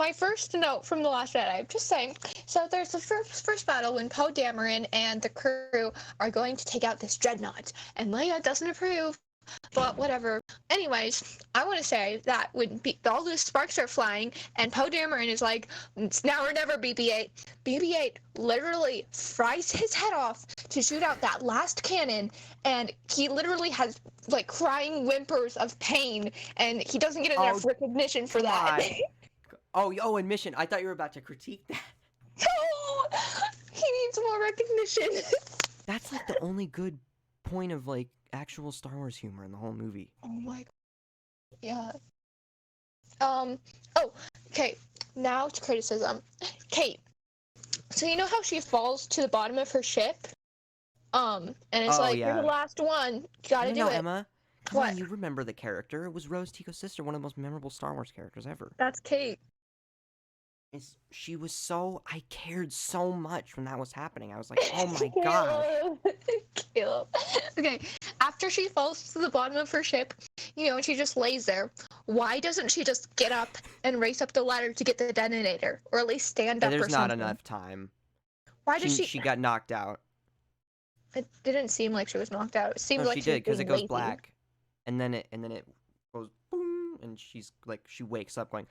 my first note from The Last Jedi, I'm just saying, so there's the first battle when Poe Dameron and the crew are going to take out this dreadnought, and Leia doesn't approve, but whatever. Anyways, I want to say that when all the sparks are flying, and Poe Dameron is like, it's now or never, BB-8. BB-8 literally fries his head off to shoot out that last cannon, and he literally has, like, crying whimpers of pain, and he doesn't get enough recognition for that. Oh, admission. I thought you were about to critique that. No! He needs more recognition. That's, like, the only good point of, like, actual Star Wars humor in the whole movie. Oh my god. Yeah. Okay. Now to criticism. Kate. So you know how she falls to the bottom of her ship? And it's you're the last one. Gotta do it. Emma. Come on, you remember the character. It was Rose Tico's sister, one of the most memorable Star Wars characters ever. That's Kate. She was so... I cared so much when that was happening. I was like, oh my god. Caleb. Okay, after she falls to the bottom of her ship, and she just lays there, why doesn't she just get up and race up the ladder to get the detonator? Or at least stand up or something? There's not enough time. Why does She got knocked out. It didn't seem like she was knocked out. It seemed like she did, because it goes lazy. black. And then it goes boom, and she's like, she wakes up going,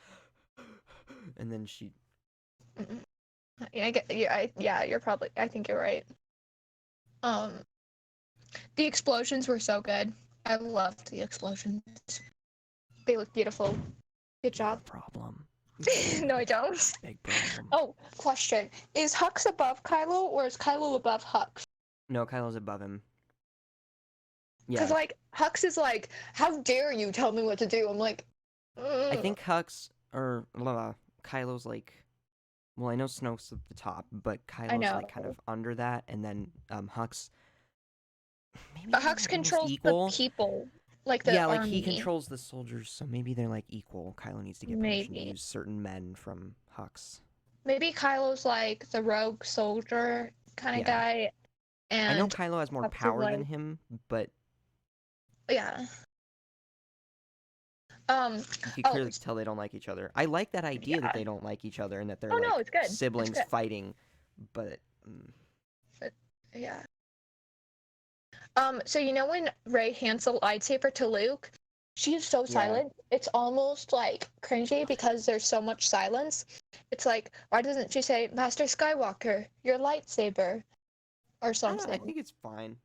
and then she... Yeah, you're probably... I think you're right. The explosions were so good. I loved the explosions. They look beautiful. Good job. Problem. No, I don't. Big problem. Oh, question. Is Hux above Kylo, or is Kylo above Hux? No, Kylo's above him. Yeah. Because, Hux is like, how dare you tell me what to do? I'm like... I think Hux, or Kylo's like... Well, I know Snoke's at the top, but Kylo's like kind of under that, and then Hux... Maybe but Hux controls the people, like the army. Like he controls the soldiers, so maybe they're like equal. Kylo needs to get permission to use certain men from Hux. Maybe Kylo's like the rogue soldier kind of guy, and I know Kylo has more Hux power than him, but yeah. You can clearly tell they don't like each other. I like that idea that they don't like each other and that they're it's good. Siblings fighting, but yeah. So when Rey hands the lightsaber to Luke, she is so silent. It's almost like cringy because there's so much silence. It's like, why doesn't she say, Master Skywalker, your lightsaber, or something? I think it's fine.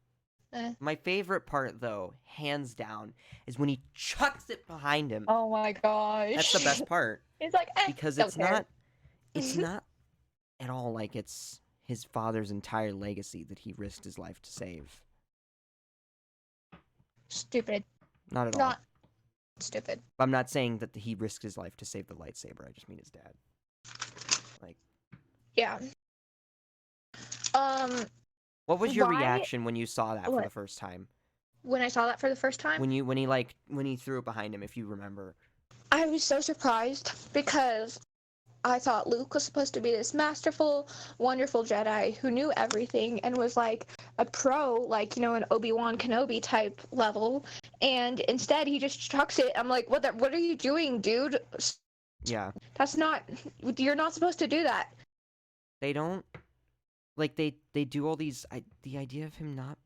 My favorite part, though, hands down, is when he chucks it behind him. Oh my gosh. That's the best part. He's like, because it's not at all like it's his father's entire legacy that he risked his life to save. Stupid. Not at all. Not stupid. I'm not saying that he risked his life to save the lightsaber. I just mean his dad. Yeah. What was your reaction when you saw that for the first time? When I saw that for the first time? When he threw it behind him, if you remember. I was so surprised because I thought Luke was supposed to be this masterful, wonderful Jedi who knew everything and was like a pro, an Obi-Wan Kenobi type level, and instead he just chucks it. I'm like, what are you doing, dude? Yeah. You're not supposed to do that. They don't, they do all these, the idea of him not,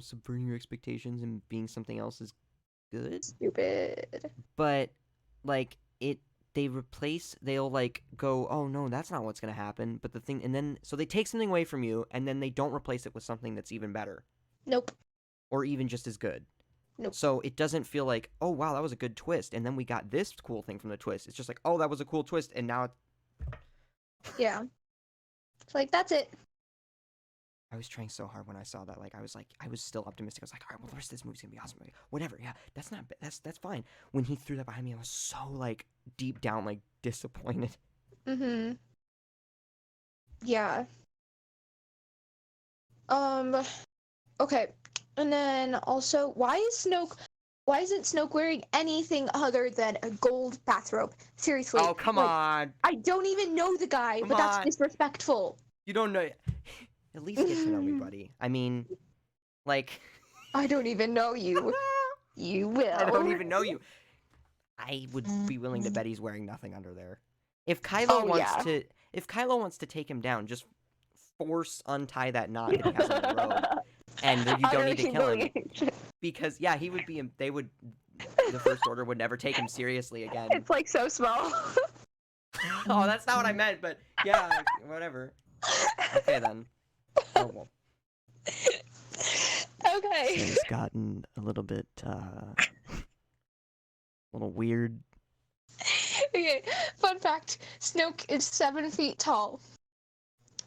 subverting your expectations and being something else is good. Stupid. But, they'll go, oh no, that's not what's gonna happen, but so they take something away from you, and then they don't replace it with something that's even better. Nope. Or even just as good. Nope. So it doesn't feel like, oh wow, that was a good twist, and then we got this cool thing from the twist. It's just like, oh, that was a cool twist, and now yeah. It's that's it. I was trying so hard when I saw that. I was still optimistic. I was like, all right, well, the rest of this movie's gonna be awesome. Whatever, yeah, that's fine. When he threw that behind me, I was so, deep down, disappointed. Mm-hmm. Yeah. Okay. And then also, why isn't Snoke wearing anything other than a gold bathrobe? Seriously. Oh, come on. I don't even know the guy, but that's disrespectful. You don't know. At least get to know me, buddy. I mean, I don't even know you. You will. I don't even know you. I would be willing to bet he's wearing nothing under there. If Kylo Oh, wants yeah. to, if Kylo wants to take him down, just force untie that knot that he has on the robe, and you don't Under need to kill him. humiliation. Because yeah, he would be. They would. The First Order would never take him seriously again. It's like so small. Oh, that's not what I meant. But yeah, whatever. Okay then. Oh well. Okay. This has gotten a little bit, a little weird. Okay. Fun fact: Snoke is 7 feet tall.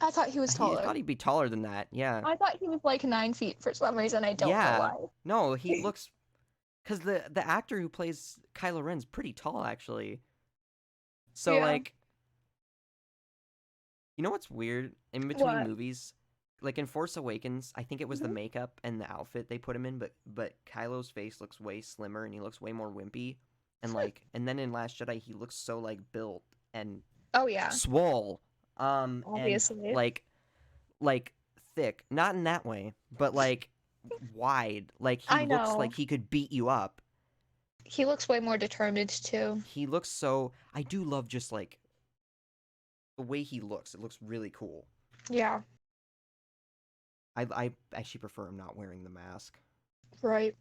I thought he was I taller. thought he'd be taller than that. Yeah. I thought he was like 9 feet for some reason. I don't know why. No, he looks. Because the actor who plays Kylo Ren's pretty tall, actually. So Yeah. like, you know what's weird? In between What? movies, like in Force Awakens, I think it was the Mhm. makeup and the outfit they put him in, but Kylo's face looks way slimmer and he looks way more wimpy. And like, and then in Last Jedi, he looks so like built and Oh yeah. swole, Obviously. and like thick. Not in that way, but like wide. Like he I looks know. like he could beat you up. He looks way more determined too. He looks so. I do love just like the way he looks. It looks really cool. Yeah. I actually prefer him not wearing the mask. Right.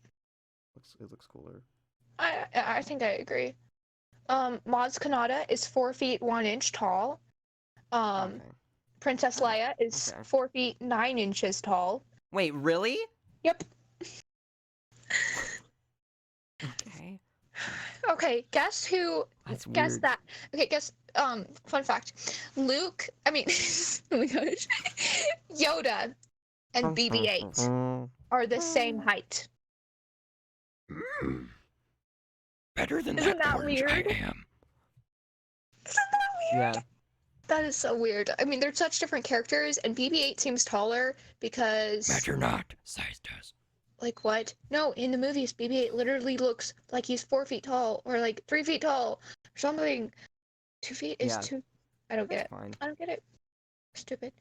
It looks cooler. I think I agree. Maz Kanata is 4 feet 1 inch tall. Okay. Princess Leia is Okay. 4 feet 9 inches tall. Wait, really? Yep. Okay. Okay, guess who? That's Guess weird. that. Okay, guess. Fun fact. Luke. I mean, oh my gosh. Yoda and BB-8 are the same height. Better than Isn't that weird? am. Isn't that weird? Yeah. That is so weird. I mean, they're such different characters, and BB-8 seems taller because. not. Size does. Like what? No, in the movies, BB-8 literally looks like he's 4 feet tall or like 3 feet tall or something. 2 feet is Yeah. too. I don't get it. Fine. I don't get it. Stupid.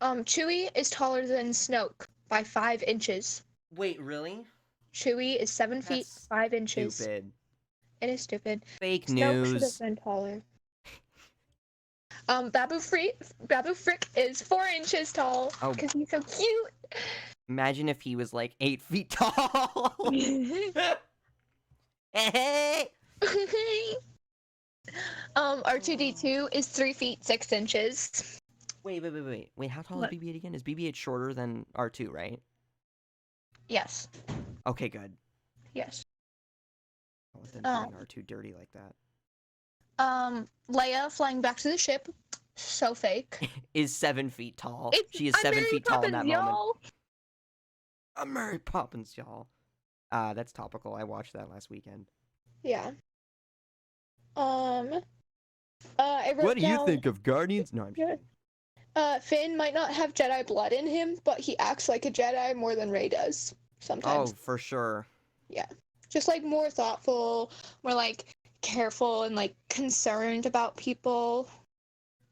Chewie is taller than Snoke by 5 inches. Wait, really? Chewie is 7 feet That's 5 inches. stupid. It is stupid. Fake Snoke should have news. been taller. Babu Frick is 4 inches tall Oh. because he's so cute. Imagine if he was like 8 feet tall. Hey. R2D2 is 3 feet 6 inches. Wait, how tall What? is BB-8 again? Is BB-8 shorter than R2, right? Yes. Okay, good. Yes. I'll let them bring R2 dirty like that. Leia flying back to the ship. So fake. Is 7 feet tall. She is I'm 7 Mary feet tall in that Poppins, moment. y'all. I'm Mary Poppins, y'all. That's topical. I watched that last weekend. Yeah. I wrote What do you down, think of Guardians? No, I'm Yeah. kidding. Finn might not have Jedi blood in him, but he acts like a Jedi more than Rey does Oh, sometimes. for sure. Just like more thoughtful, more like careful and like concerned about people,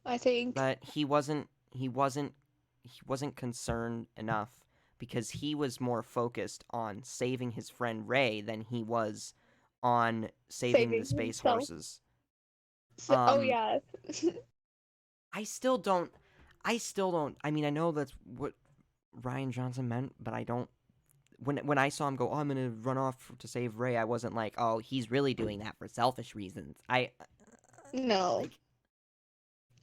I think. But he wasn't concerned enough because he was more focused on saving his friend Rey than he was on saving the space himself. horses. Oh yeah. I still don't. I mean, I know that's what Rian Johnson meant, but I don't. When I saw him go, oh, I'm gonna run off to save Rey, I wasn't like, oh, he's really doing that for selfish reasons. No. Like,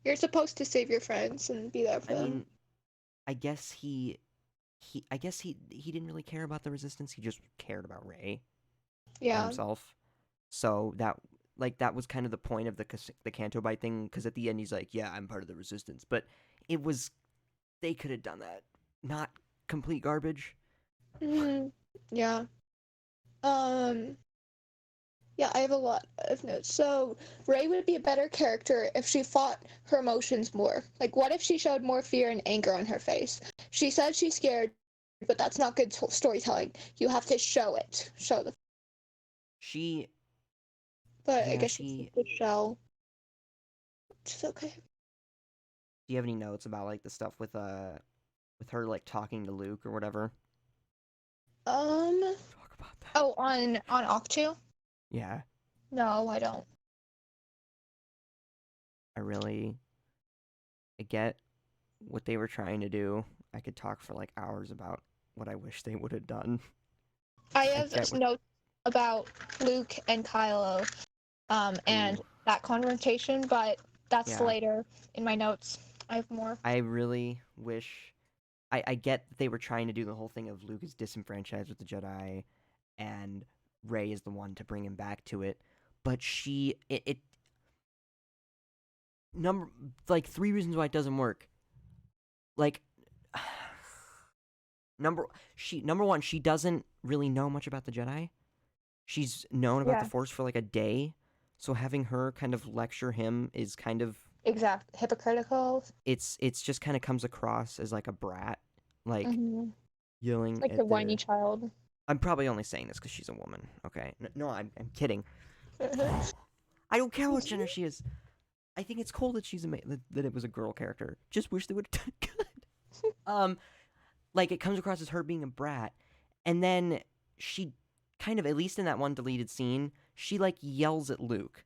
You're supposed to save your friends and be there for I them. mean, I guess he didn't really care about the Resistance. He just cared about Rey Yeah. himself. So that was kind of the point of the Canto Bite thing. Because at the end he's like, yeah, I'm part of the Resistance. But they could have done that. Not complete garbage. Mhm. Yeah. Yeah, I have a lot of notes. So, Rey would be a better character if she fought her emotions more. Like, what if she showed more fear and anger on her face? She said she's scared, but that's not good storytelling. You have to show it. Show the. But I Yeah, guess she could show. It's okay. Do you have any notes about like the stuff with her like talking to Luke or whatever? Talk about that. Oh, on Octu? Yeah. No, I don't. I get what they were trying to do. I could talk for like hours about what I wish they would have done. I I have get what. notes about Luke and Kylo, and Ooh, that confrontation, but that's yeah. later in my notes. I have more. I really wish. I get that they were trying to do the whole thing of Luke is disenfranchised with the Jedi, and Rey is the one to bring him back to it. But it number like three reasons why it doesn't work. Like number one, she doesn't really know much about the Jedi. She's known about the Yeah, Force for like a day, so having her kind of lecture him is kind of exact. Hypocritical. it's just kind of comes across as like a brat, like Hmm. yelling Like the at whiny the. child. I'm probably only saying this because she's a woman. Okay, no, I'm kidding. I don't care what gender she is. I think it's cool that that it was a girl character. Just wish they would have done good. Like it comes across as her being a brat, and then she kind of, at least in that one deleted scene, she like yells at Luke.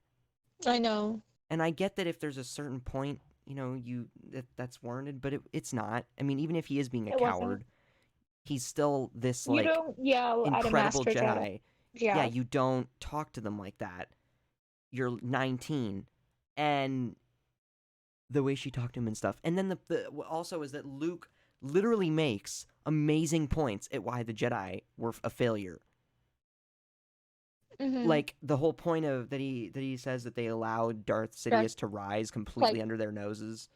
I know. And I get that if there's a certain point, that's warranted, but it's not. I mean, even if he is being a It wasn't. coward, he's still this You like don't yell at a incredible master Jedi. Jedi. Yeah, Yeah. you don't talk to them like that. You're 19, and the way she talked to him and stuff. And then the also is that Luke literally makes amazing points at why the Jedi were a failure. Hmm. Like the whole point of that he says that they allowed Darth Darth, Sidious to rise like, completely under their noses.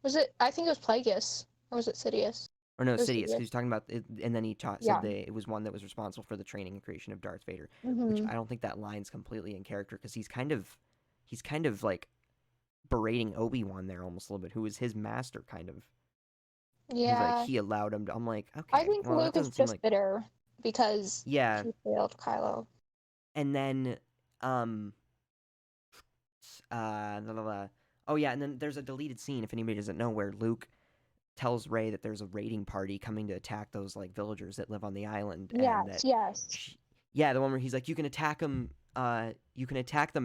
was it? I think it was Plagueis, or was it Sidious? Or no, It was Sidious, because Sidious. he's talking about it, and then he said Yeah. that it was one that was responsible for the training and creation of Darth Vader, which Hmm. I don't think that line's completely in character because he's kind of like berating Obi-Wan there almost a little bit, who is his master kind of. He's like Yeah. he allowed him to. I'm like, I okay, think well that Luke is doesn't seem just like. bitter because Yeah, he failed Kylo. and then um blah, blah, blah. Oh yeah, and then there's a deleted scene if anybody doesn't know where Luke tells Rey that there's a raiding party coming to attack those like villagers that live on the island, and Yes, that yes. she, yeah, the one where he's like, you can attack them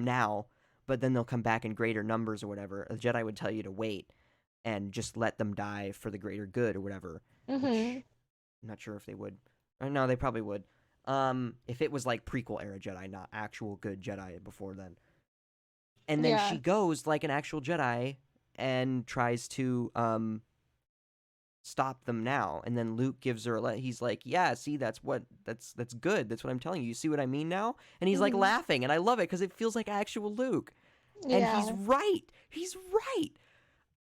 now, but then they'll come back in greater numbers or whatever. A Jedi would tell you to wait and just let them die for the greater good or whatever, Hmm. which I'm not sure if they would. Or no, they probably would. If it was like prequel era Jedi, not actual good Jedi before then. And then Yeah. she goes like an actual Jedi and tries to stop them now, and then Luke gives her he's like, yeah, see, that's good, that's what I'm telling you, you see what I mean now, and he's like Hmm. laughing, and I love it because it feels like actual Luke, and he's Yeah. right,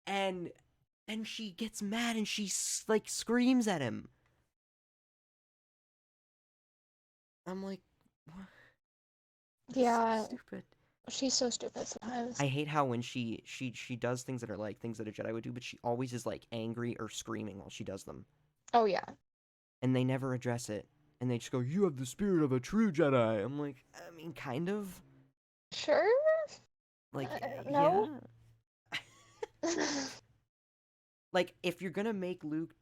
and she gets mad and she like screams at him. I'm like, what? It's so Yeah. stupid. She's so stupid sometimes. I hate how when she does things that are like things that a Jedi would do, but she always is like angry or screaming while she does them, Oh yeah. and they never address it. And they just go, "You have the spirit of a true Jedi." I'm like, I mean, kind of. Sure. Like, No. yeah. Like, if you're gonna make Luke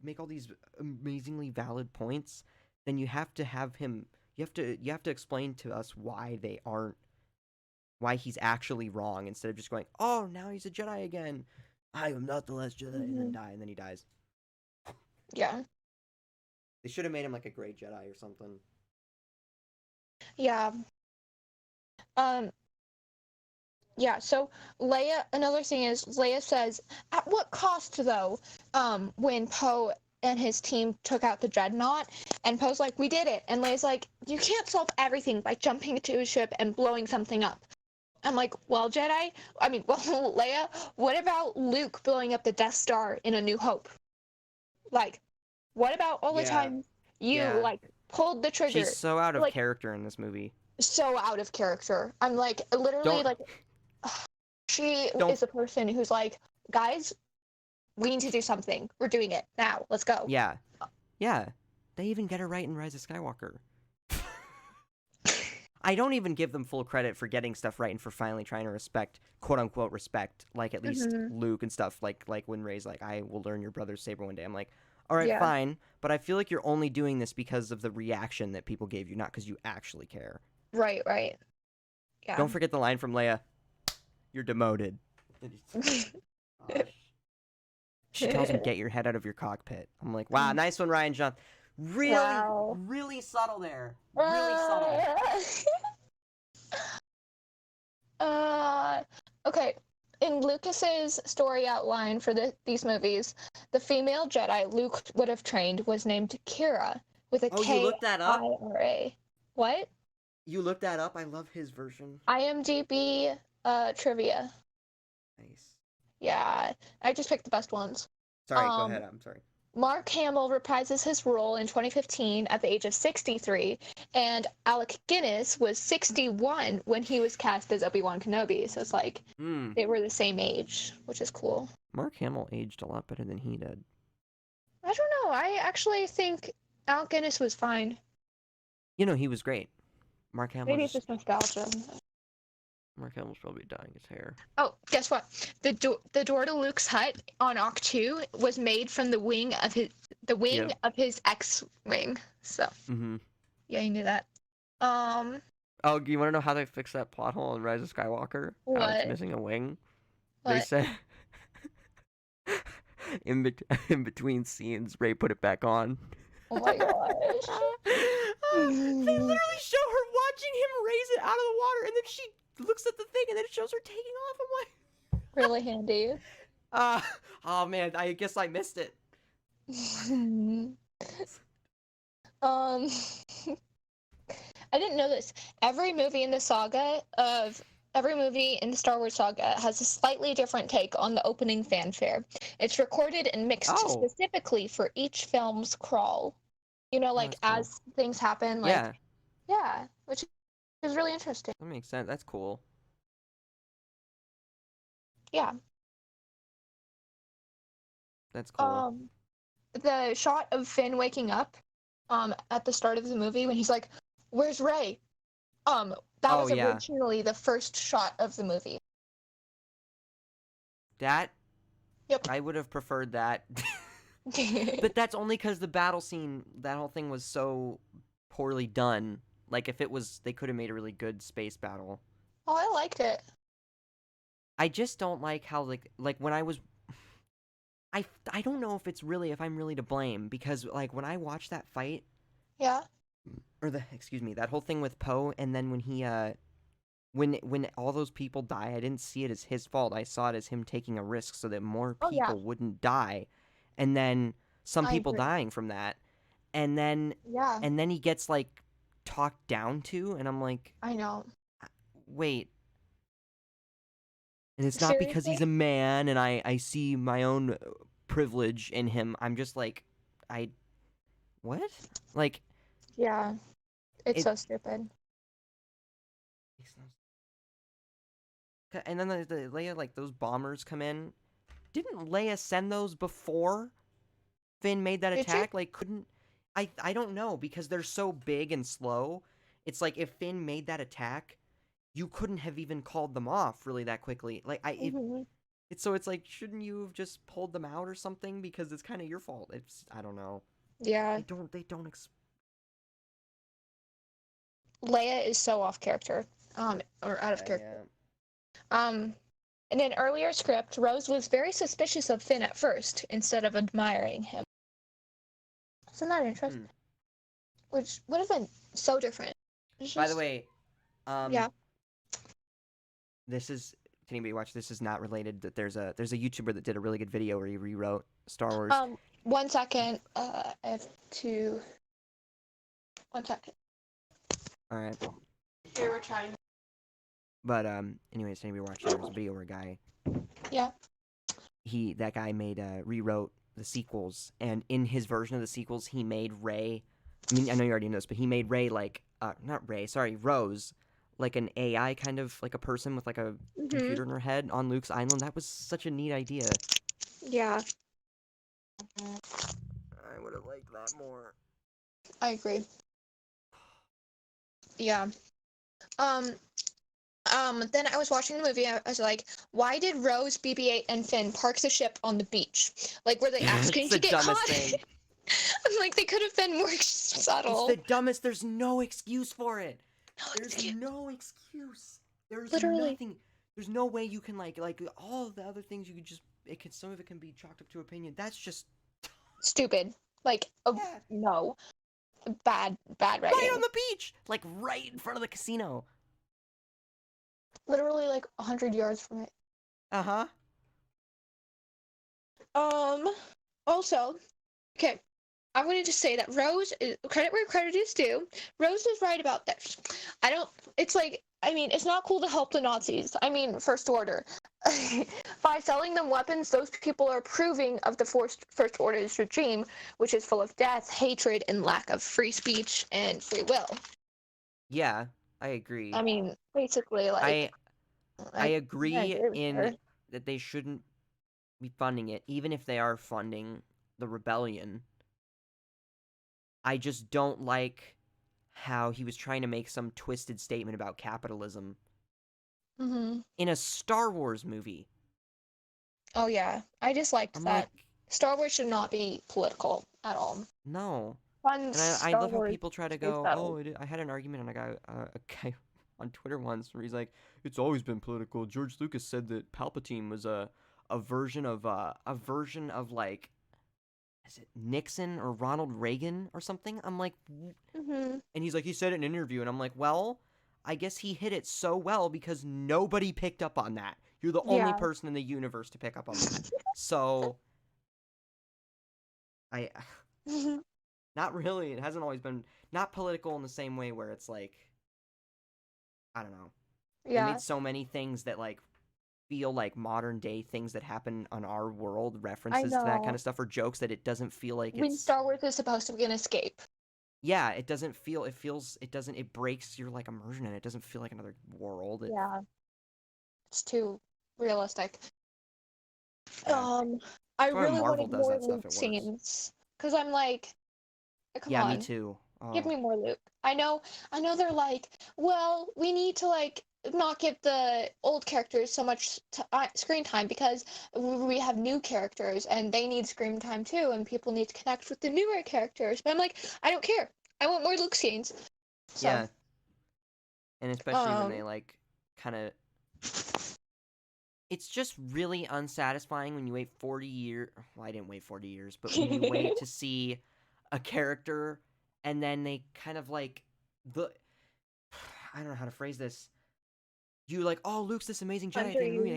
make all these amazingly valid points, then you have to have him. You have to explain to us why he's actually wrong, instead of just going, "Oh, now he's a Jedi again. I am not the last Jedi," and Hmm. then he dies. Yeah. They should have made him like a great Jedi or something. Yeah. Um. Yeah. So Leia. Another thing is Leia says, "At what cost, though?" When Poe and his team took out the dreadnought, and Poe's like, "We did it," and Leia's like, "You can't solve everything by jumping into a ship and blowing something up." I'm like, well, Leia, what about Luke blowing up the Death Star in A New Hope? Like, what about all the Yeah, times you, yeah. like, pulled the She's trigger? so out of Like, character in this movie. so out of character. I'm like, literally, Don't like, she don't is a person who's like, guys, we need to do something. We're doing it now. Let's go. Yeah. Yeah. They even get her right in Rise of Skywalker. I don't even give them full credit for getting stuff right and for finally trying to respect, quote unquote respect, like at least Hmm. Luke and stuff. Like when Rey's like, I will learn your brother's saber one day. I'm like, all right, Yeah. fine, but I feel like you're only doing this because of the reaction that people gave you, not because you actually care. Right, right. Yeah. Don't forget the line from Leia, "You're demoted." Gosh. She tells him, "Get your head out of your cockpit." I'm like, wow, nice one, Ryan John. Really, Wow. really subtle there. Really subtle. Okay. In Lucas's story outline for these movies, the female Jedi Luke would have trained was named Kira with a Oh, you looked that up? K-I-R-A. What? You looked that up? I love his version. IMDb trivia. Nice. Yeah, I just picked the best ones. Sorry, go ahead. I'm sorry. Mark Hamill reprises his role in 2015 at the age of 63, and Alec Guinness was 61 when he was cast as Obi-Wan Kenobi. So it's like they were the same age, which is cool. Mark Hamill aged a lot better than he did. I don't know. I actually think Alec Guinness was fine. You know, he was great. Mark Hamill. Maybe it's just nostalgia. Mark Hamill's probably dyeing his hair. Oh, guess what? The door to Luke's hut on Octo 2 was made from the wing of his X-wing. So, yeah, you knew that. Oh, you want to know how they fixed that plot hole in Rise of Skywalker? What? How it's missing a wing? What? They said in between scenes, Rey put it back on. Oh my gosh. They literally show her watching him raise it out of the water, and then she looks at the thing, and then it shows her taking off. I'm like, really handy. Oh man, I guess I missed it. I didn't know this. Every movie in the Star Wars saga has a slightly different take on the opening fanfare. It's recorded and mixed specifically for each film's crawl. You know, like as things happen, like yeah, which is really interesting. That makes sense. That's cool. Yeah. That's cool. The shot of Finn waking up at the start of the movie when he's like, "Where's Rey?" That was originally the first shot of the movie. That? Yep. I would have preferred that. But that's only because the battle scene, that whole thing was so poorly done. Like, if it was, they could have made a really good space battle. Oh, I liked it. I just don't like how, like when I was... I don't know if I'm really to blame, because, like, when I watched that fight... Yeah. Or that whole thing with Poe, and then when he, when all those people die, I didn't see it as his fault. I saw it as him taking a risk so that more people wouldn't die. And then some people dying from that. And then he gets, like, talked down to, and I'm like... I know. Wait. And it's not because he's a man, and I see my own privilege in him. I'm just like, what? Like... Yeah. It's so stupid. And then the Leia, like, those bombers come in. Didn't Leia send those before Finn made that attack? Like, couldn't... I don't know, because they're so big and slow. It's like, if Finn made that attack, you couldn't have even called them off really that quickly. Like, it's like, shouldn't you have just pulled them out or something? Because it's kind of your fault. I don't know. Yeah. They don't Leia is so off character, or out of character. In an earlier script, Rose was very suspicious of Finn at first, instead of admiring him. Isn't that interesting? Which would have been so different. By the way, this is, can anybody watch? This is not related. That there's a YouTuber that did a really good video where he rewrote Star Wars. 1 second. I have to. 1 second. All right. Here, we're trying. But anyways, anybody watch? There was a video where a guy. Yeah. That guy rewrote the sequels, and in his version of the sequels, he made Rey. I mean, I know you already know this, but he made Rey Rose, like an AI kind of, like a person with like a computer in her head on Luke's island. That was such a neat idea. Yeah. I would have liked that more. I agree. Yeah. Then I was watching the movie, I was like, why did Rose, BB-8, and Finn park the ship on the beach? Like, were they asking to get caught? Thing. I'm like, they could have been more subtle. It's the dumbest. There's no excuse for it. No excuse. There's Literally. nothing. There's no way you can like all of the other things you could just some of it can be chalked up to opinion. That's just Stupid. Like, yeah, no. Bad right writing. on the beach, like right in front of the casino. Literally like 100 yards from it. Uh-huh. Also, okay, I wanted to say that Rose is credit where credit is due. Rose is right about this. I don't. It's like, I mean, it's not cool to help the Nazis. I mean, First Order. By selling them weapons, those people are approving of the First Order's regime, which is full of death, hatred, and lack of free speech and free will. Yeah, I agree. I mean, basically, like, I I agree agree with in her. that they shouldn't be funding it, even if they are funding the rebellion. I just don't like how he was trying to make some twisted statement about capitalism Mm-hmm. in a Star Wars movie. Oh yeah, I just liked I'm that. like, Star Wars should not be political at all. no. Fun And I Star love how Wars people try to space go, battles. oh, I had an argument on a guy on Twitter once where he's like, it's always been political. George Lucas said that Palpatine was a version of like, is it Nixon or Ronald Reagan or something? I'm like, Mm-hmm. and he's like, he said it in an interview, and I'm like, well, I guess he hit it so well because nobody picked up on that. You're the only Yeah. person in the universe to pick up on that. So I not really. It hasn't always been not political in the same way where it's like, I don't know. They Yeah, made so many things that like feel like modern day things that happen on our world, I references to that kind know. of stuff or jokes that it doesn't feel like When it's Star Wars is supposed to be an escape. yeah, it doesn't feel it doesn't it breaks your like immersion and it doesn't feel like another world. Yeah, it's too realistic. Yeah. I That's why when really Marvel wanted does more that stuff, Luke it works. scenes because I'm like, come Yeah, me on, too. give Oh, me more Luke. I know they're like, well, we need to like not give the old characters so much screen time because we have new characters and they need screen time too, and people need to connect with the newer characters. But I'm like, I don't care. I want more Luke scenes. So, yeah. And especially when they um, like kind of it's just really unsatisfying when you wait 40 years. Well, I didn't wait 40 years, but when you wait to see a character and then they kind of like the I don't know how to phrase this. You like, oh, Luke's this amazing Jedi at the under end of the movie. And you.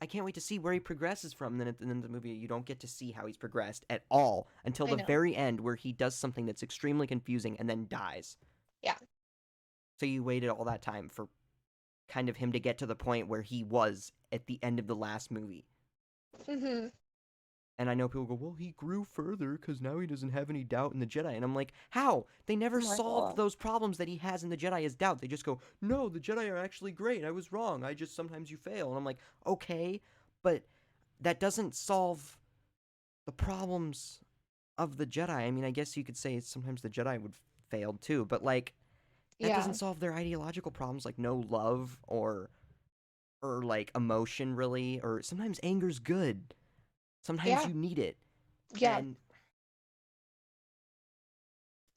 I can't wait to see where he progresses from. And then at the end of the movie, you don't get to see how he's progressed at all until I the know. very end, where he does something that's extremely confusing and then dies. Yeah. So you waited all that time for kind of him to get to the point where he was at the end of the last movie. Mhm. And I know people go, well, he grew further because now he doesn't have any doubt in the Jedi. And I'm like, how? They Oh never my solved god. those problems that he has in the Jedi as doubt. They just go, no, the Jedi are actually great. I was wrong. I just sometimes you fail. And I'm like, okay, but that doesn't solve the problems of the Jedi. I mean, I guess you could say sometimes the Jedi would fail too, but like, that doesn't Yeah. solve their ideological problems like no love or like emotion really, or sometimes anger's good. Sometimes Yeah. you need it. Yeah. And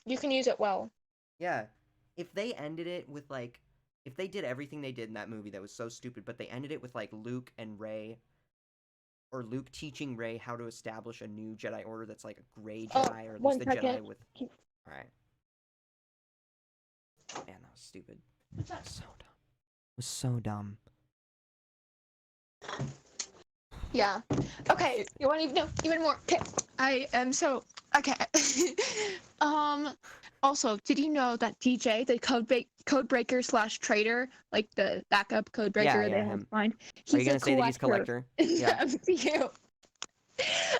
You can use it well. yeah, if they ended it with like, if they did everything they did in that movie that was so stupid, but they ended it with like Luke and Rey, or Luke teaching Rey how to establish a new Jedi Order that's like a gray Oh, Jedi, or at least one the second. Jedi with. All right, man, that was stupid. So dumb. It was so dumb. Yeah. Okay. You want to know even more? Okay. I am so okay. um. Also, did you know that DJ, the code breaker slash traitor, like the backup code Yeah, breaker they yeah, have to him. find, Are you he's a gonna say that he's collector collector? in Yeah, the MCU.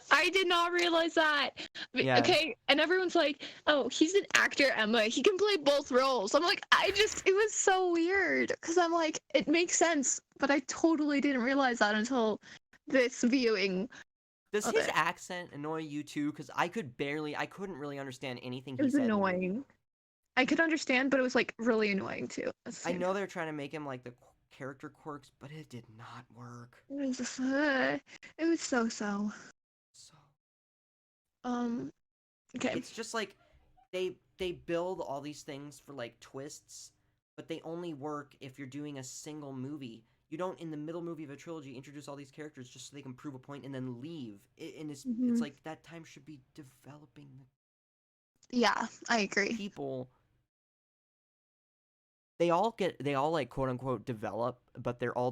I did not realize that. yeah. Okay, and everyone's like, "Oh, he's an actor, Emma. He can play both roles." I'm like, it was so weird because I'm like, it makes sense, but I totally didn't realize that until this viewing Does of his it. accent annoy you too? Because I couldn't really understand anything It he was said in the movie. annoying. I could understand, but it was like really annoying too at the I same know time. they're trying to make him like the character quirks, but it did not work. It was so. So Um. Okay. it's just like they build all these things for like twists, but they only work if you're doing a single movie. You don't, in the middle movie of a trilogy, introduce all these characters just so they can prove a point and then leave. And it's Mhm. like that time should be developing the Yeah, I agree. people. They all like quote unquote develop, but they all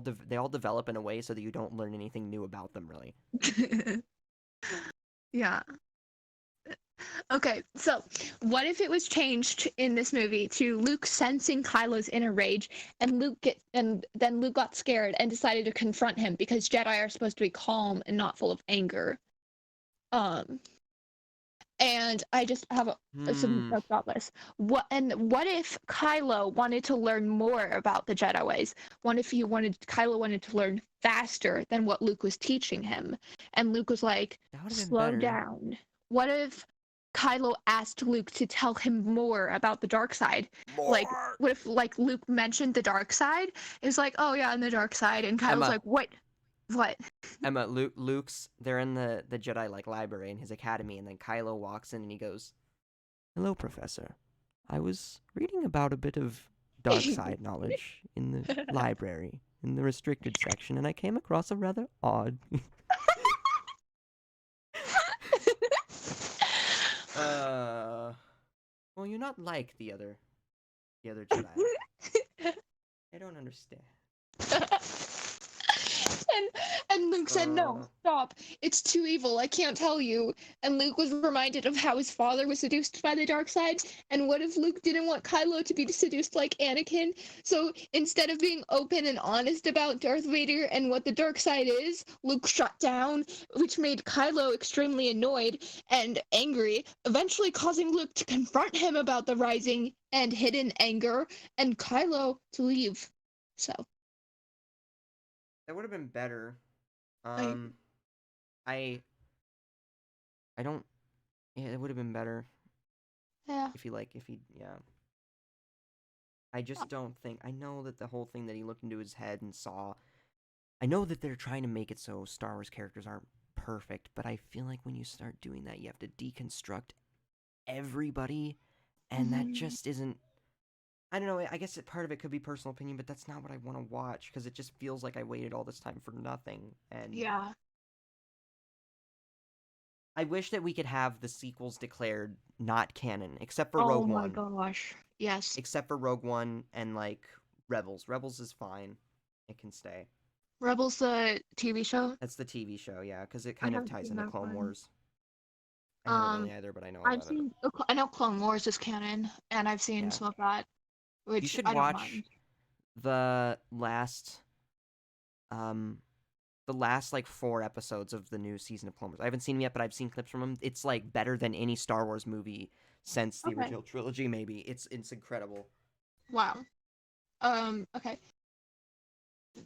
develop in a way so that you don't learn anything new about them really. Yeah. Okay, so what if it was changed in this movie to Luke sensing Kylo's inner rage, and then Luke got scared and decided to confront him because Jedi are supposed to be calm and not full of anger. Um, and I just have some Hmm. notes about this. What if Kylo wanted to learn more about the Jedi ways? What if Kylo wanted to learn faster than what Luke was teaching him? And Luke was like, That would have been slow better. down. What if Kylo asked Luke to tell him more about the dark side? Like, More. what if like Luke mentioned the dark side? It was like, oh yeah, and the dark side, and Kylo's Emma, like, what? What? Luke's they're in the Jedi like library in his academy, and then Kylo walks in and he goes, "Hello, Professor. I was reading about a bit of dark side knowledge in the library in the restricted section, and I came across a rather odd." Well, you're not like the other Jedi. I don't understand. and and Luke said, "No, stop. It's too evil. I can't tell you." And Luke was reminded of how his father was seduced by the dark side. And what if Luke didn't want Kylo to be seduced like Anakin? So instead of being open and honest about Darth Vader and what the dark side is, Luke shut down, which made Kylo extremely annoyed and angry, eventually causing Luke to confront him about the rising and hidden anger, and Kylo to leave. So That would have been better. I I I don't. Yeah, it would have been better yeah. if he yeah. I just don't think. I know that the whole thing that he looked into his head and saw. I know that they're trying to make it so Star Wars characters aren't perfect, but I feel like when you start doing that, you have to deconstruct everybody, and that Mhm. just isn't. I don't know. I guess part of it could be personal opinion, but that's not what I want to watch because it just feels like I waited all this time for nothing. And Yeah. I wish that we could have the sequels declared not canon, except for Oh Rogue my One. gosh. Yes. Except for Rogue One and like Rebels. Rebels is fine. It can stay. Rebels the TV show? That's the TV show, yeah, because it I kind of haven't ties seen into that Clone one. Wars. I haven't Um, really either, but I know I've about it. seen I know Clone Wars is canon, and I've seen Yeah. some of that, You which should I don't watch mind. the um last like 4 episodes of the new season of Clone Wars. I haven't seen them yet, but I've seen clips from them. It's like better than any Star Wars movie since the Okay. original trilogy. Maybe it's incredible. Wow. Okay.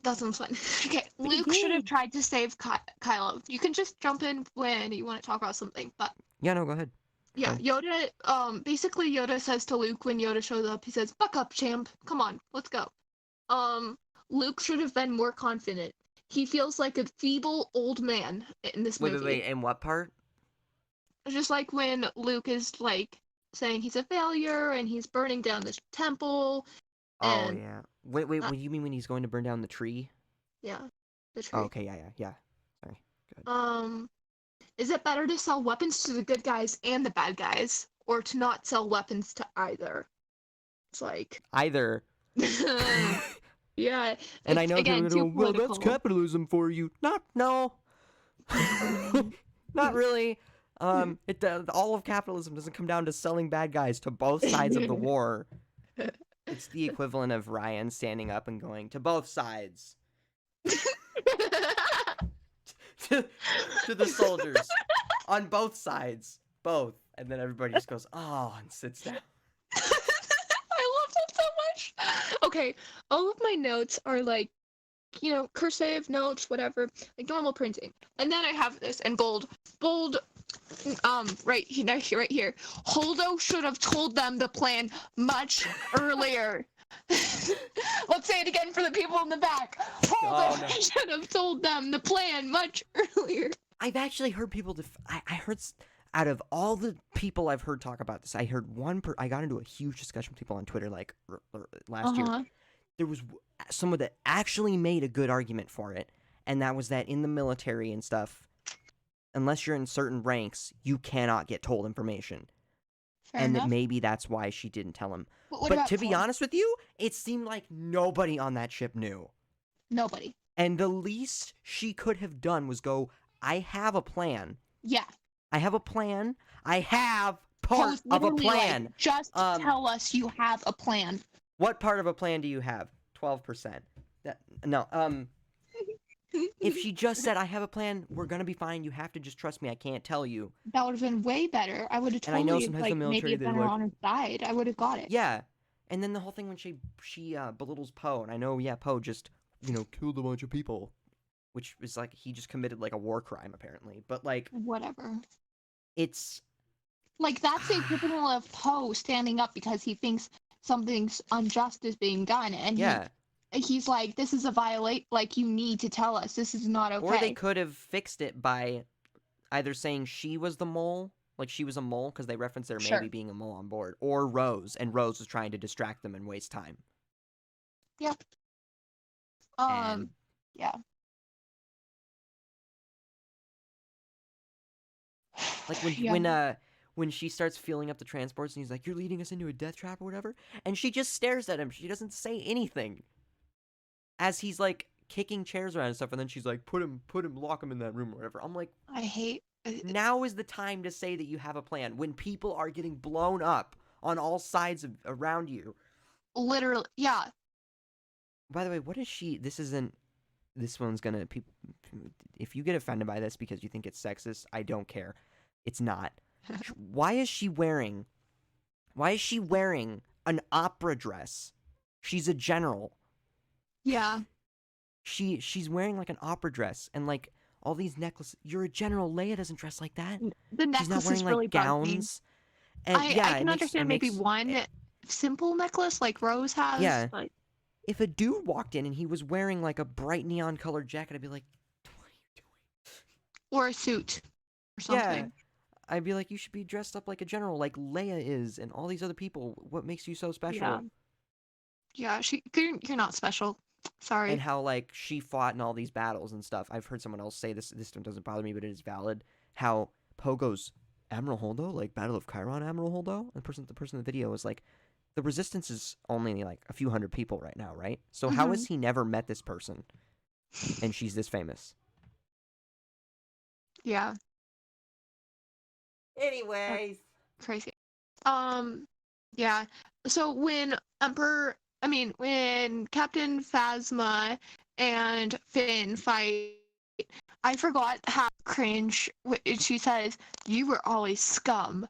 That sounds fun. Okay. Pretty Luke should have good. tried to save Kylo. You can just jump in when you want to talk about something, but Yeah, no, go ahead. yeah, Fine. Yoda, basically Yoda says to Luke when Yoda shows up, he says, "Buck up, champ. Come on, let's go." Um, Luke should have been more confident. He feels like a feeble old man in this Wait. movie. And what part? Just like when Luke is like saying he's a failure and he's burning down this temple Oh and yeah. Wait. uh, What do you mean when he's going to burn down the tree? yeah, the Oh, tree. okay. Yeah. Sorry. Good. Um, is it better to sell weapons to the good guys and the bad guys, or to not sell weapons to either? It's like, Either. yeah, And I it's know people again are too going, well, that's political. capitalism for you. Not, no. Not really. All of capitalism doesn't come down to selling bad guys to both sides of the war. It's the equivalent of Ryan standing up and going to both sides. to, to the soldiers. On both sides. Both. And then everybody just goes, oh, and sits down. I love that so much. Okay, all of my notes are like, cursive notes, whatever, like normal printing. And then I have this in bold, right here. Holdo should have told them the plan much earlier. Let's say it again for the people in the back. Holdo Oh, no. should have told them the plan much earlier. I've actually heard people. I heard out of all the people I've heard talk about this, I heard I got into a huge discussion with people on Twitter like last year. Uh-huh. there was someone that actually made a good argument for it, and that was that in the military and stuff, unless you're in certain ranks, you cannot get told information. Fair And that enough. maybe that's why she didn't tell him. What But about to be Poe? honest with you, it seemed like nobody on that ship knew. Nobody. And the least she could have done was go, I have a plan. Yeah. I have a plan. I have part Poe's of a literally plan. like, just tell us you have a plan. What part of a plan do you have? 12%. No, if she just said, I have a plan, we're going to be fine, you have to just trust me, I can't tell you. That would have been way better. I would have And I know totally, sometimes like, the military, maybe they're been like, on his side. I would have got it. yeah. And then the whole thing when she belittles Poe, and I know, yeah, Poe just, killed a bunch of people. Which is like, he just committed like a war crime, apparently. But like, whatever. It's like, that's the equivalent of Poe standing up because he thinks something's unjust is being done, and yeah. he's like, this is a violate. Like, you need to tell us this is not okay. Or they could have fixed it by either saying she was the mole, like she was a mole, because they referenced there maybe being a mole on board, or Rose, and Rose was trying to distract them and waste time. Yeah. Yeah. Like when she starts filling up the transports and he's like, you're leading us into a death trap or whatever, and she just stares at him. She doesn't say anything as he's like kicking chairs around and stuff, and then she's like, put him, lock him in that room or whatever. I'm like, I hate. Now is the time to say that you have a plan when people are getting blown up on all sides around you. Literally, yeah. By the way, what is she? This one's gonna. If you get offended by this because you think it's sexist, I don't care. It's not. Why is she wearing an opera dress? She's a general. Yeah. She's wearing like an opera dress and like all these necklaces. You're a general. Leia doesn't dress like that. The necklace She's not wearing really like gowns. And I can understand maybe one simple necklace like Rose has. Yeah. But... if a dude walked in and he was wearing like a bright neon colored jacket, I'd be like, what are you doing? Or a suit or something. Yeah. I'd be like, you should be dressed up like a general, like Leia is, and all these other people. What makes you so special? Yeah, you're not special. Sorry. And how, like, she fought in all these battles and stuff. I've heard someone else say this one doesn't bother me, but it is valid. How Poe goes, Admiral Holdo? Like, Battle of Chiron, Admiral Holdo? And the person in the video was like, the Resistance is only, like, a few hundred people right now, right? So how has he never met this person? And she's this famous. Yeah. Anyways. Crazy. Yeah. So when Captain Phasma and Finn fight, I forgot how cringe she says, you were always scum.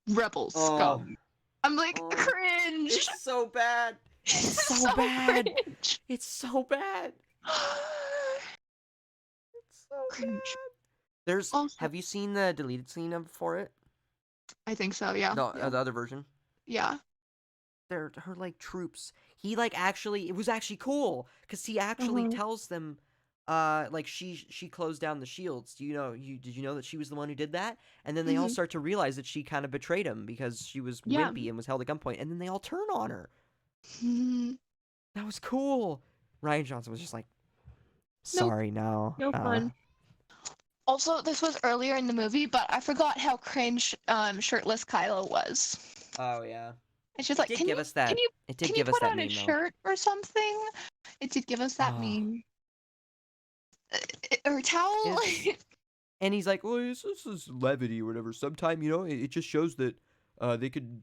Rebel scum. I'm like, cringe. It's so bad. It's so bad. Cringe. It's so bad. It's so cringe. There's have you seen the deleted scene for it? I think so, yeah. The other version? Yeah. Her like troops. He like it was actually cool because he actually tells them like she closed down the shields. Did you know that she was the one who did that? And then they all start to realize that she kind of betrayed him because she was wimpy and was held at gunpoint, and then they all turn on her. That was cool. Rian Johnson was just like, sorry, no fun. Also, this was earlier in the movie, but I forgot how cringe shirtless Kylo was. Oh yeah. It's just like, can you put on a shirt or something? It did give us that meme. Or towel. And he's like, well, this is levity or whatever. Sometime, it just shows that they could,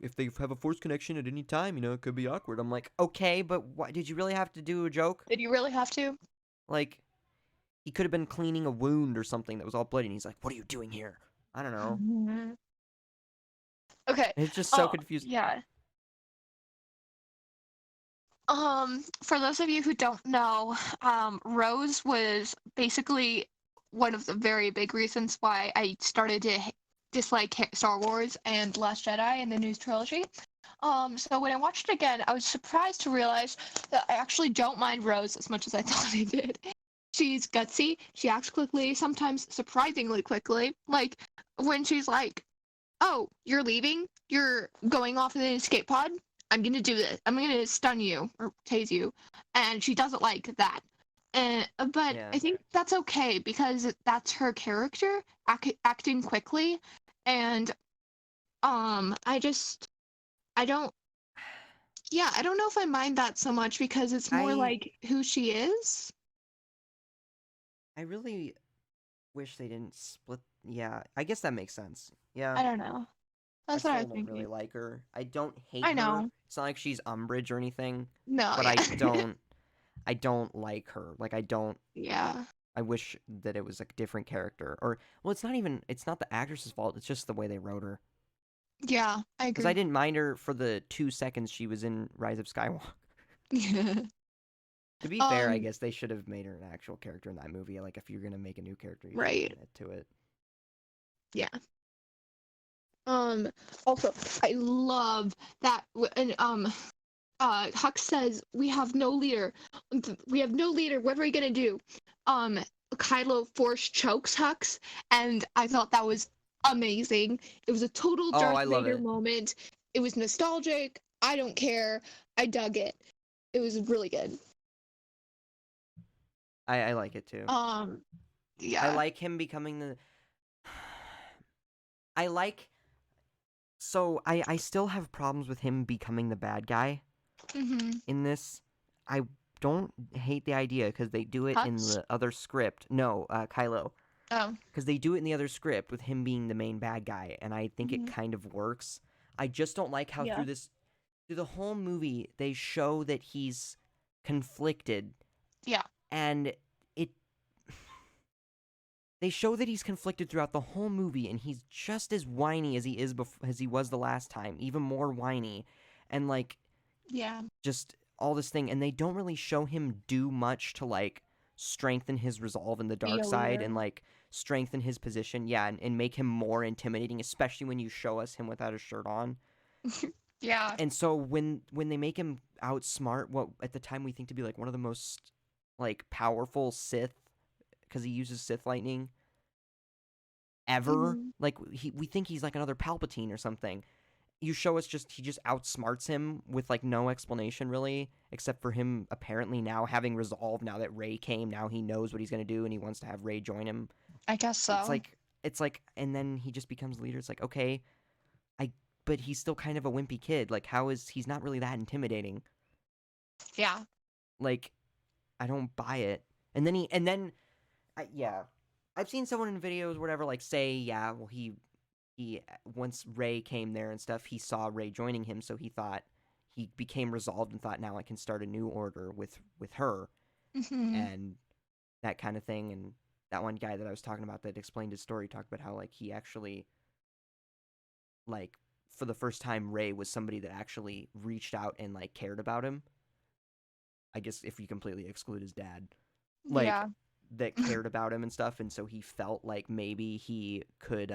if they have a force connection at any time, it could be awkward. I'm like, okay, but why did you really have to do a joke? Did you really have to? Like, he could have been cleaning a wound or something that was all bloody, and he's like, what are you doing here? I don't know. Okay. It's just so confusing. Yeah. For those of you who don't know, Rose was basically one of the very big reasons why I started to dislike Star Wars and Last Jedi and the new trilogy. So when I watched it again, I was surprised to realize that I actually don't mind Rose as much as I thought I did. She's gutsy, she acts quickly, sometimes surprisingly quickly. Like, when she's like, oh, you're leaving? You're going off in an escape pod? I'm gonna do this. I'm gonna stun you or tase you, and she doesn't like that. And but Yeah. I think that's okay because that's her character acting quickly, and I don't yeah, I don't know if I mind that so much because it's more I like who she is. I really wish they didn't split. Yeah, I guess that makes sense. Yeah, I don't know. I That's what I still was don't really thinking. like her. I don't hate I her. know. It's not like she's Umbridge or anything, No, but yeah. I don't like her. Like I don't. Yeah. I wish that it was a different character. Or well, it's not the actress's fault. It's just the way they wrote her. Yeah, I Because I agree. didn't mind her for the 2 seconds she was in Rise of Skywalker. To be fair, I um, guess they should have made her an actual character in that movie. Like if you're gonna make a new character, you should right. commit to it. Yeah. Um, Also, I love that and Hux says we have no leader. We have no leader. What are we gonna do? Um, Kylo force chokes Hux, and I thought that was amazing. It was a total Oh, Darth I love Vader it. moment. It was nostalgic. I don't care. I dug it. It was really good. I like it too. Um, I yeah. like him becoming the. I like. So I still have problems with him becoming the bad guy Mhm. in this. I don't hate the idea because they do it in Hux. the other script. No, Kylo. Oh. Because they do it in the other script with him being the main bad guy, and I think it Mhm. kind of works. I just don't like how Yeah. through the whole movie they show that he's conflicted, Yeah. and it they show that he's conflicted throughout the whole movie, and he's just as whiny as he was the last time, even more whiny, and like Yeah. just all this thing, and they don't really show him do much to like strengthen his resolve in the Be dark a side leader. and like strengthen his position, yeah, and make him more intimidating, especially when you show us him without a shirt on. Yeah. And so when they make him outsmart what at the time we think to be like one of the most like powerful Sith, because he uses Sith lightning ever, Mhm. like we think he's like another Palpatine or something. You show us he just outsmarts him with like no explanation really, except for him apparently now having resolve now that Rey came. Now he knows what he's gonna do and he wants to have Rey join him. I guess It's so. like it's like and then he just becomes leader. It's like, okay, I but he's still kind of a wimpy kid. Like he's not really that intimidating. Yeah. Like I don't buy it. And then yeah. I've seen someone in videos whatever like say, yeah, well he once Rey came there and stuff, he saw Rey joining him, so he became resolved and thought now I can start a new order with her Mhm. and that kind of thing. And that one guy that I was talking about that explained his story talked about how like he actually like for the first time Rey was somebody that actually reached out and like cared about him. I guess if you completely exclude his dad, like Yeah. that cared about him and stuff, and so he felt like maybe he could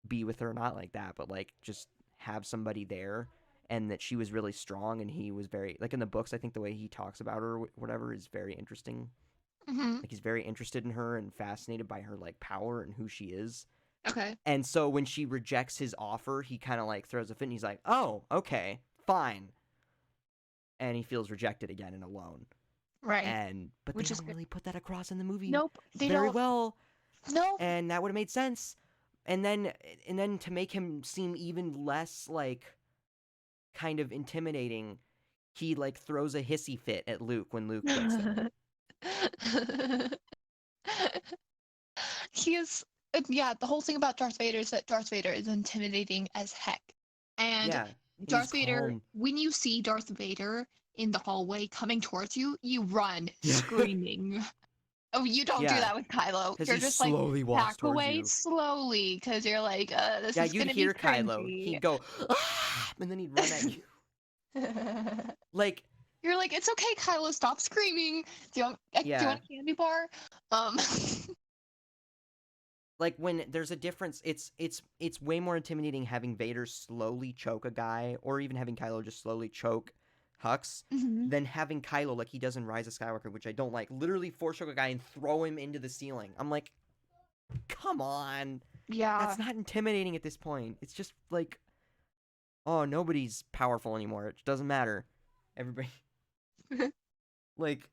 be with her, not like that, but like just have somebody there, and that she was really strong, and he was very like in the books. I think the way he talks about her, or whatever, is very interesting. Mhm. Like he's very interested in her and fascinated by her like power and who she is. Okay. And so when she rejects his offer, he kind of like throws a fit, and he's like, "Oh, okay, fine," and he feels rejected again and alone. Right. And but they Which is don't good. really put that across in the movie Nope. They very don't. well, Nope. and that would have made sense. And then to make him seem even less like kind of intimidating, he like throws a hissy fit at Luke when Luke gets there. He is. Yeah, the whole thing about Darth Vader is that Darth Vader is intimidating as heck. And Yeah, and he's Darth Vader, calm. when you see Darth Vader in the hallway coming towards you, you run Yeah, screaming. Oh, you don't do yeah, that with Kylo. because You're he just like slowly walks back towards away you. slowly because you're like, this Yeah, is you'd gonna be hear Kylo. cringy. He'd go, ah! And then he'd run at you. Like, You're like, it's okay, Kylo, stop screaming. Do you yeah, want a candy bar? Um, like when there's a difference, it's way more intimidating having Vader slowly choke a guy, or even having Kylo just slowly choke Hux, mhm. than having Kylo like he does in Rise of Skywalker, which I don't like, literally force choke a guy and throw him into the ceiling. I'm like, come on, Yeah, that's not intimidating at this point. It's just like, oh, nobody's powerful anymore. It doesn't matter. Everybody, like,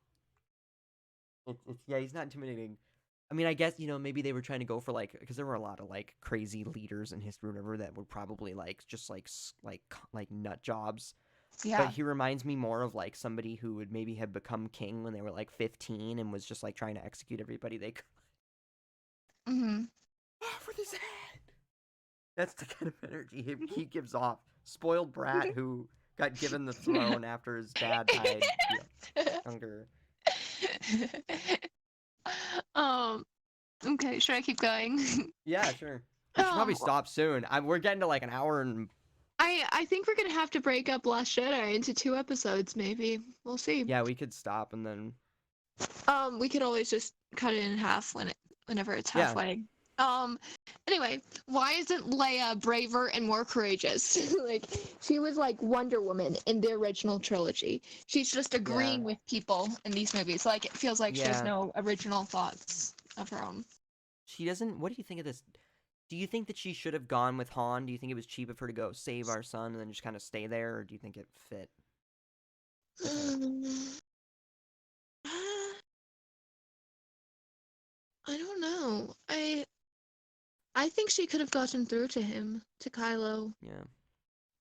yeah, he's not intimidating. I mean, I guess, maybe they were trying to go for, like, because there were a lot of, like, crazy leaders in history, whatever, that were probably, like, just, like nut jobs. But Yeah. he reminds me more of, like, somebody who would maybe have become king when they were, like, 15 and was just, like, trying to execute everybody they could. Mm-hmm. For this head! That's the kind of energy he gives off. Spoiled brat who got given the throne after his dad died younger. um. Okay. Should I keep going? Yeah, sure. We should probably Um. stop soon. We're getting to, like, an hour and... I think we're gonna have to break up Last Jedi into 2 episodes, maybe. We'll see. Yeah, we could stop and then... We could always just cut it in half whenever it's Yeah. halfway. Anyway, why isn't Leia braver and more courageous? Like, she was like Wonder Woman in the original trilogy. She's just agreeing with people in these movies. Like, it feels like she has no original thoughts of her own. She doesn't... What do you think of this? Do you think that she should have gone with Han? Do you think it was cheap of her to go save our son and then just kind of stay there? Or do you think it fit? I don't know. I think she could have gotten through to him, to Kylo. Yeah.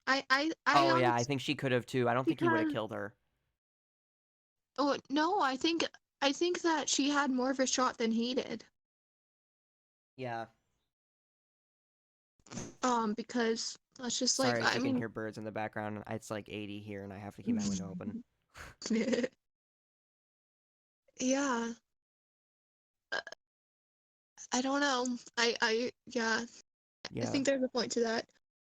I Yeah, I think she could have too. I don't think he would have killed her. Oh no, I think that she had more of a shot than he did. Yeah. Because that's just Sorry, like, if you can hear birds in the background. It's like 80 here, and I have to keep my window open. Yeah. I don't know. Yeah. Yeah. I think there's a point to that.